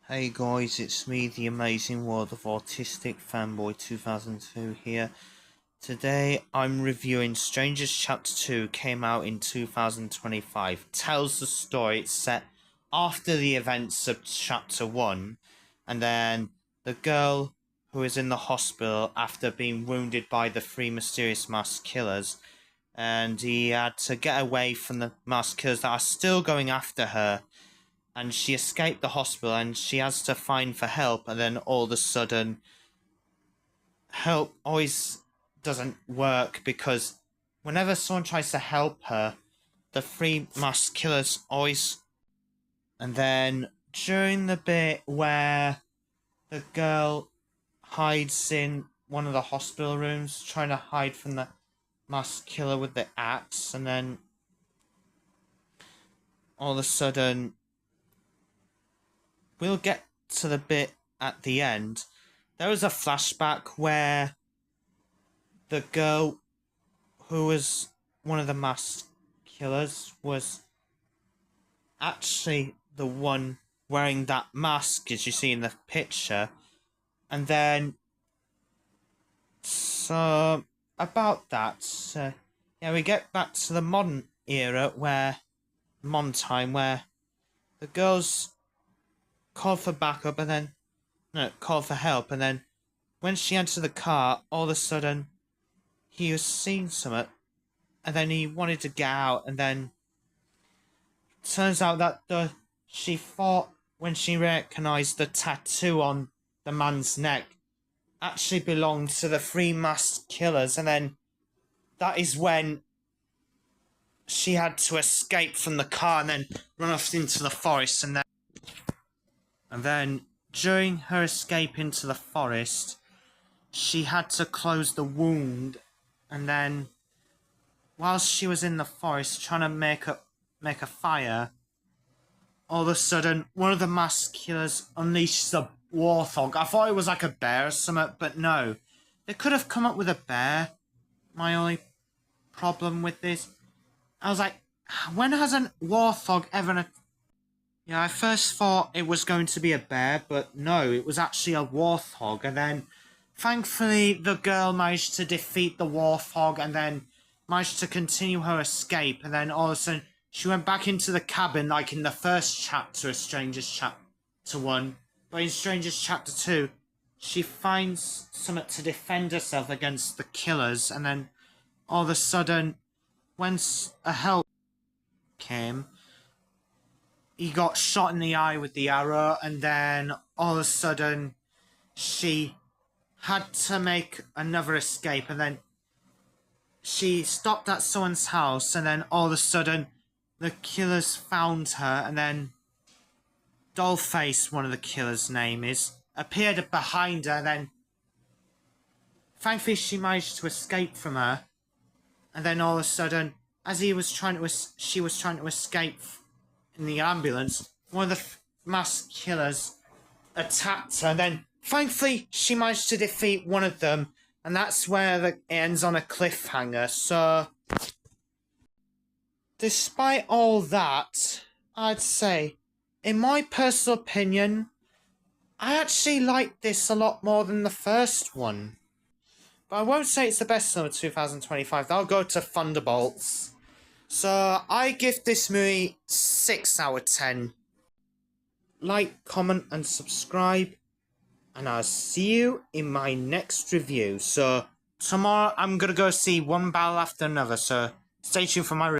Hey guys, it's me, the Amazing World of Autistic Fanboy 2002 here. Today I'm reviewing Strangers Chapter 2, came out in 2025. Tells the story, it's set after the events of Chapter 1, and then the girl who is in the hospital after being wounded by the three mysterious masked killers, and he had to get away from the masked killers that are still going after her. And she escaped the hospital and she has to find for help, and then all of a sudden help always doesn't work because whenever someone tries to help her, the three masked killers always... And then during the bit where the girl hides in one of the hospital rooms trying to hide from the masked killer with the axe, and then all of a sudden we'll get to the bit at the end. There was a flashback where the girl who was one of the masked killers was actually the one wearing that mask, as you see in the picture. And then, so about that, yeah, we get back to the modern era where the girls called for backup and then called for help, and then when she entered the car, all of a sudden he was seeing something, and then he wanted to get out, and then turns out that she thought when she recognized the tattoo on the man's neck actually belonged to the three masked killers, and then that is when she had to escape from the car and then run off into the forest. And then, during her escape into the forest, she had to close the wound, and then, whilst she was in the forest trying to make a fire, all of a sudden, one of the masked killers unleashes a warthog. I thought it was like a bear or something, but no. They could have come up with a bear. My only problem with this, I was like, when has a warthog ever... Yeah, I first thought it was going to be a bear, but no, it was actually a warthog. And then, thankfully, the girl managed to defeat the warthog and then managed to continue her escape. And then all of a sudden, she went back into the cabin like in the first chapter of Strangers Chapter 1. But in Strangers Chapter 2, she finds something to defend herself against the killers. And then, all of a sudden, when a help came, he got shot in the eye with the arrow, and then all of a sudden she had to make another escape, and then she stopped at someone's house, and then all of a sudden the killers found her, and then Dollface, one of the killers' name is, appeared behind her, and then thankfully she managed to escape from her. And then all of a sudden, as she was trying to escape in the ambulance, one of the masked killers attacked her, and then thankfully she managed to defeat one of them, and that's where it ends on a cliffhanger. So despite all that, I'd say, in my personal opinion, I actually like this a lot more than the first one. But I won't say it's the best film of 2025. That'll go to Thunderbolts. So, I give this movie 6 out of 10. Like, comment, and subscribe. And I'll see you in my next review. So, tomorrow I'm going to go see one battle after another. So, stay tuned for my review.